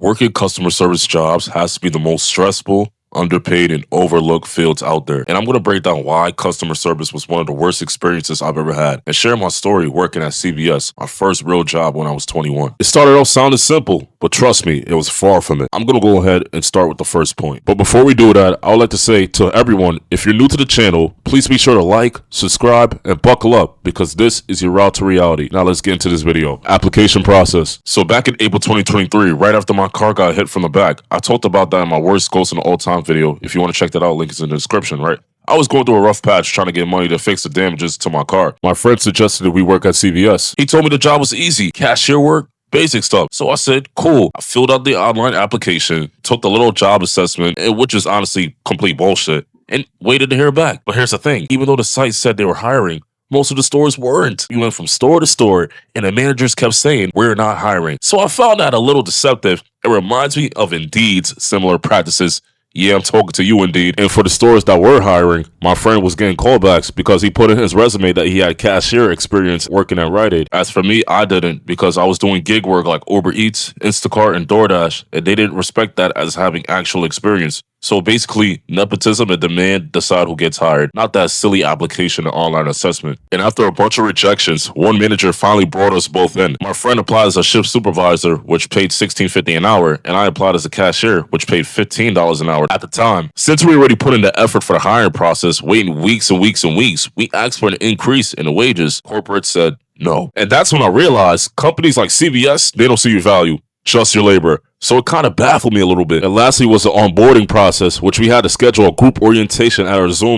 Working customer service jobs has to be the most stressful, underpaid, and overlooked fields out there. And I'm going to break down why customer service was one of the worst experiences I've ever had and share my story working at CVS, my first real job when I was 21. It started off sounding simple, but trust me, it was far from it. I'm going to go ahead and start with the first point. But before we do that, I would like to say to everyone, if you're new to the channel, please be sure to like, subscribe, and buckle up because this is your route to reality. Now let's get into this video. Application process. So back in April 2023, right after my car got hit from the back, I talked about that in my worst ghost in all time video. If you want to check that out, link is in the description, right? I was going through a rough patch trying to get money to fix the damages to my car. My friend suggested that we work at CVS. He told me the job was easy, cashier work, basic stuff. So I said, cool. I filled out the online application, took the little job assessment, which is honestly complete bullshit, and waited to hear back. But here's the thing, even though the site said they were hiring, most of the stores weren't. We went from store to store, and the managers kept saying, we're not hiring. So I found that a little deceptive. It reminds me of Indeed's similar practices. Yeah, I'm talking to you, Indeed. And for the stores that were hiring, my friend was getting callbacks because he put in his resume that he had cashier experience working at Rite Aid. As for me, I didn't because I was doing gig work like Uber Eats, Instacart, and DoorDash, and they didn't respect that as having actual experience. So basically, nepotism and demand decide who gets hired, not that silly application and online assessment. And after a bunch of rejections, one manager finally brought us both in. My friend applied as a shift supervisor, which paid $16.50 an hour, and I applied as a cashier, which paid $15 an hour at the time. Since we already put in the effort for the hiring process, waiting weeks and weeks and weeks, we asked for an increase in the wages. Corporate said no. And that's when I realized companies like CVS, they don't see your value, just your labor. So it kind of baffled me a little bit. And lastly was the onboarding process, which we had to schedule a group orientation at our store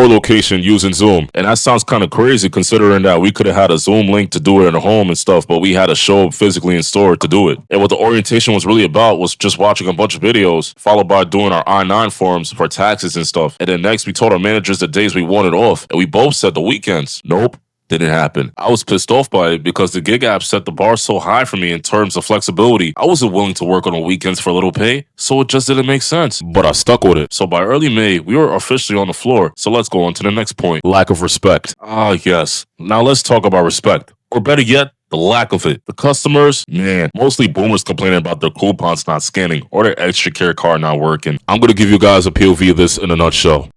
location using Zoom. And that sounds kind of crazy considering that we could have had a Zoom link to do it in a home and stuff, but we had to show up physically in store to do it. And what the orientation was really about was just watching a bunch of videos, followed by doing our I-9 forms for taxes and stuff. And then next we told our managers the days we wanted off, and we both said the weekends. Nope. Didn't happen. I was pissed off by it because the gig app set the bar so high for me in terms of flexibility. I wasn't willing to work on the weekends for a little pay, so it just didn't make sense. But I stuck with it. So by early May, we were officially on the floor. So let's go on to the next point. Lack of respect. Ah, yes. Now let's talk about respect. Or better yet, the lack of it. The customers, man, mostly boomers complaining about their coupons not scanning or their extra care card not working. I'm going to give you guys a POV of this in a nutshell.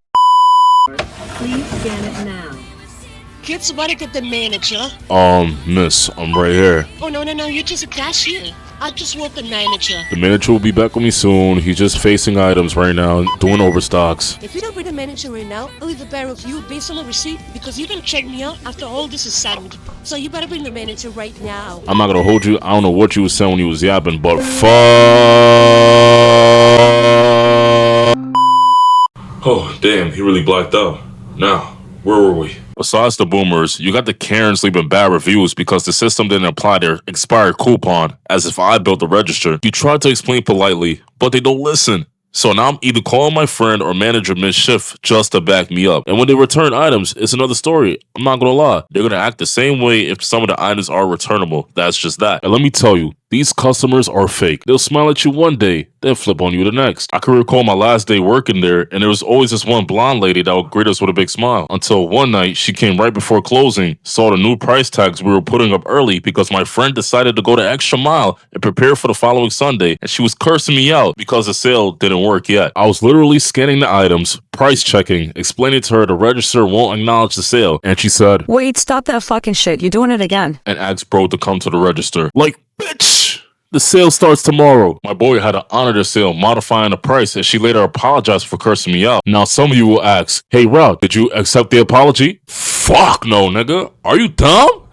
Please scan it now. Get somebody get the manager. Miss, I'm right here. Oh, no, you're just a cashier. I just want the manager. The manager will be back with me soon. He's just facing items right now, doing overstocks. If you don't bring the manager right now, I'll leave a bear with you based on the receipt because you didn't check me out after all this is settled. So you better bring the manager right now. I'm not gonna hold you. I don't know what you was saying when you was yapping, but fuck. Oh, damn, he really blacked out. Now, where were we? Besides the boomers, you got the Karens leaving bad reviews because the system didn't apply their expired coupon as if I built the register. You tried to explain politely, but they don't listen. So now I'm either calling my friend or manager mid-shift just to back me up. And when they return items, it's another story. I'm not gonna lie. They're gonna act the same way if some of the items are returnable. That's just that. And let me tell you, these customers are fake. They'll smile at you one day, then flip on you the next. I can recall my last day working there, and there was always this one blonde lady that would greet us with a big smile. Until one night, she came right before closing, saw the new price tags we were putting up early because my friend decided to go the extra mile and prepare for the following Sunday, and she was cursing me out because the sale didn't work yet. I was literally scanning the items, price checking, explaining to her the register won't acknowledge the sale, and she said, Wait, stop that fucking shit. You're doing it again. And asked bro to come to the register. Like, bitch! The sale starts tomorrow. My boy had to honor the sale, modifying the price, and she later apologized for cursing me out. Now, some of you will ask, hey, Rod, did you accept the apology? Fuck no, nigga. Are you dumb?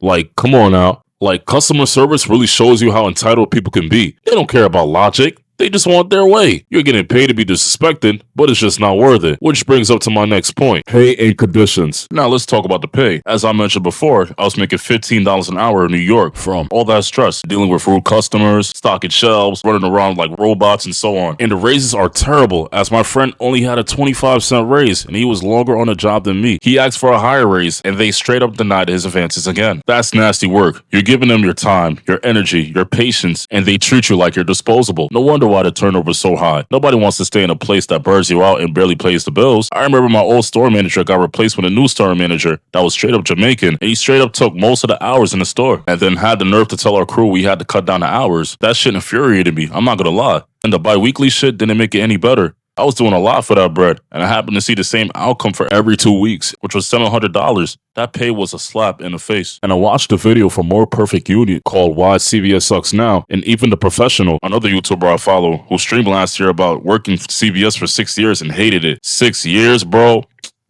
Like, come on now. Like, customer service really shows you how entitled people can be. They don't care about logic. They just want their way. You're getting paid to be disrespected, but it's just not worth it. Which brings up to my next point. Pay and conditions. Now let's talk about the pay. As I mentioned before, I was making $15 an hour in New York from all that stress, dealing with rude customers, stocking shelves, running around like robots and so on. And the raises are terrible as my friend only had a 25-cent raise and he was longer on the job than me. He asked for a higher raise and they straight up denied his advances again. That's nasty work. You're giving them your time, your energy, your patience, and they treat you like you're disposable. No wonder why the turnover is so high. Nobody wants to stay in a place that burns you out and barely pays the bills. I remember my old store manager got replaced with a new store manager that was straight up Jamaican, and he straight up took most of the hours in the store and then had the nerve to tell our crew we had to cut down the hours. That shit infuriated me, I'm not gonna lie. And the bi-weekly shit didn't make it any better. I was doing a lot for that bread, and I happened to see the same outcome for every 2 weeks, which was $700. That pay was a slap in the face. And I watched a video from More Perfect Union called Why CVS Sucks Now, and even The Professional, another YouTuber I follow, who streamed last year about working for CVS for 6 years and hated it. 6 years, bro?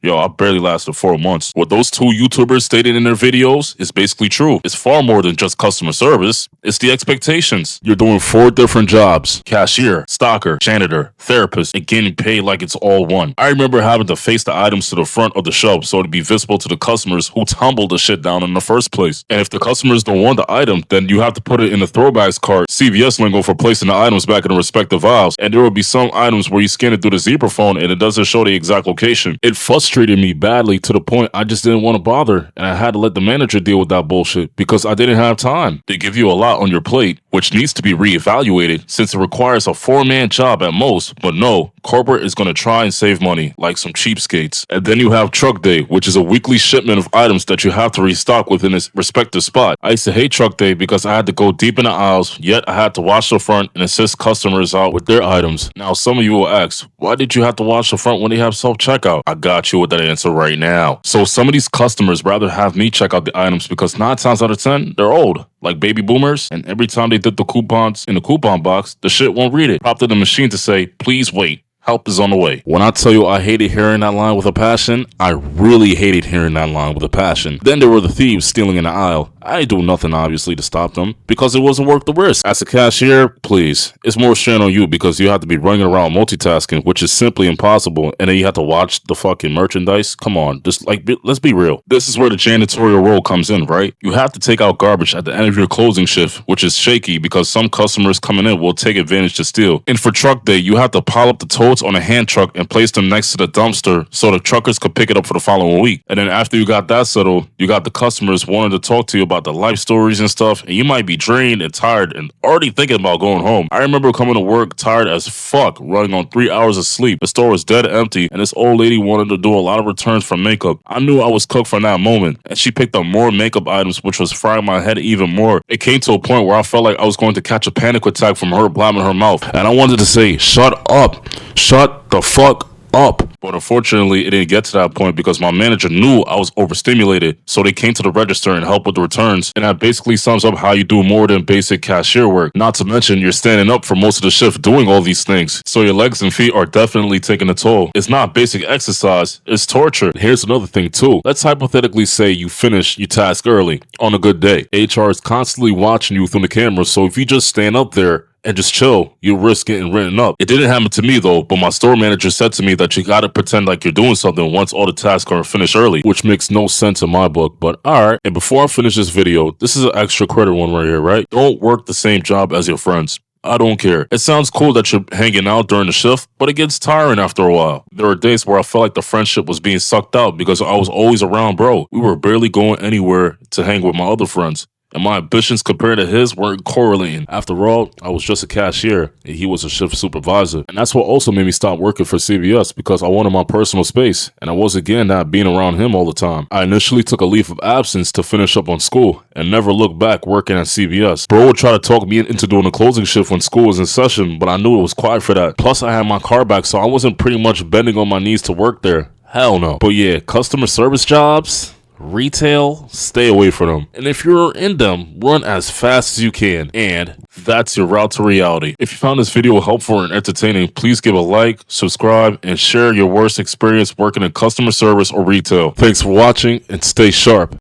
Yo, I barely lasted 4 months. What those two YouTubers stated in their videos is basically true. It's far more than just customer service. It's the expectations. You're doing 4 different jobs: cashier, stocker, janitor, therapist, and getting paid like it's all one. I remember having to face the items to the front of the shelf so it'd be visible to the customers who tumbled the shit down in the first place. And if the customers don't want the item, then you have to put it in the throwbacks cart, CVS lingo for placing the items back in the respective aisles. And there will be some items where you scan it through the zebra phone and it doesn't show the exact location. It frustrated me badly to the point I just didn't want to bother, and I had to let the manager deal with that bullshit because I didn't have time. They give you a lot on your plate, which needs to be reevaluated since it requires a 4-man job at most. But no, corporate is going to try and save money like some cheapskates. And then you have truck day, which is a weekly shipment of items that you have to restock within its respective spot. I used to hate truck day because I had to go deep in the aisles, yet I had to watch the front and assist customers out with their items. Now some of you will ask, why did you have to watch the front when they have self-checkout? I got you with that answer right now. So some of these customers rather have me check out the items because 9 times out of 10, they're old, like baby boomers, and every time they dip the coupons in the coupon box, the shit won't read it. Popped in the machine to say, please wait. Help is on the way. When I tell you I hated hearing that line with a passion, I really hated hearing that line with a passion. Then there were the thieves stealing in the aisle. I didn't do nothing, obviously, to stop them because it wasn't worth the risk. As a cashier, please, it's more strain on you because you have to be running around multitasking, which is simply impossible, and then you have to watch the fucking merchandise. Come on, just let's be real. This is where the janitorial role comes in, right? You have to take out garbage at the end of your closing shift, which is shaky because some customers coming in will take advantage to steal. And for truck day, you have to pile up the totes on a hand truck and place them next to the dumpster so the truckers could pick it up for the following week. And then after you got that settled, you got the customers wanting to talk to you about the life stories and stuff, and you might be drained and tired and already thinking about going home. I remember coming to work tired as fuck, running on 3 hours of sleep. The store was dead empty, and this old lady wanted to do a lot of returns for makeup. I knew I was cooked from that moment, and she picked up more makeup items, which was frying my head even more. It came to a point where I felt like I was going to catch a panic attack from her blabbing her mouth, and I wanted to say, shut up, shut the fuck up. But unfortunately, it didn't get to that point because my manager knew I was overstimulated, so they came to the register and helped with the returns. And that basically sums up how you do more than basic cashier work. Not to mention, you're standing up for most of the shift doing all these things, so your legs and feet are definitely taking a toll. It's not basic exercise, it's torture. Here's another thing too. Let's hypothetically say you finish your task early on a good day. HR is constantly watching you through the camera, so if you just stand up there and just chill, you risk getting written up. It didn't happen to me though, but my store manager said to me that you gotta pretend like you're doing something once all the tasks are finished early, which makes no sense in my book, but alright. And before I finish this video, this is an extra credit one right here, right? Don't work the same job as your friends. I don't care. It sounds cool that you're hanging out during the shift, but it gets tiring after a while. There were days where I felt like the friendship was being sucked out because I was always around bro. We were barely going anywhere to hang with my other friends, and my ambitions compared to his weren't correlating. After all, I was just a cashier, and he was a shift supervisor. And that's what also made me stop working for CVS, because I wanted my personal space, and I wasn't getting that being around him all the time. I initially took a leave of absence to finish up on school, and never looked back working at CVS. Bro would try to talk me into doing a closing shift when school was in session, but I knew it was quiet for that. Plus, I had my car back, so I wasn't pretty much bending on my knees to work there. Hell no. But yeah, customer service jobs, retail, stay away from them. And if you're in them, run as fast as you can. And that's your route to reality. If you found this video helpful and entertaining, please give a like, subscribe, and share your worst experience working in customer service or retail. Thanks for watching, and stay sharp.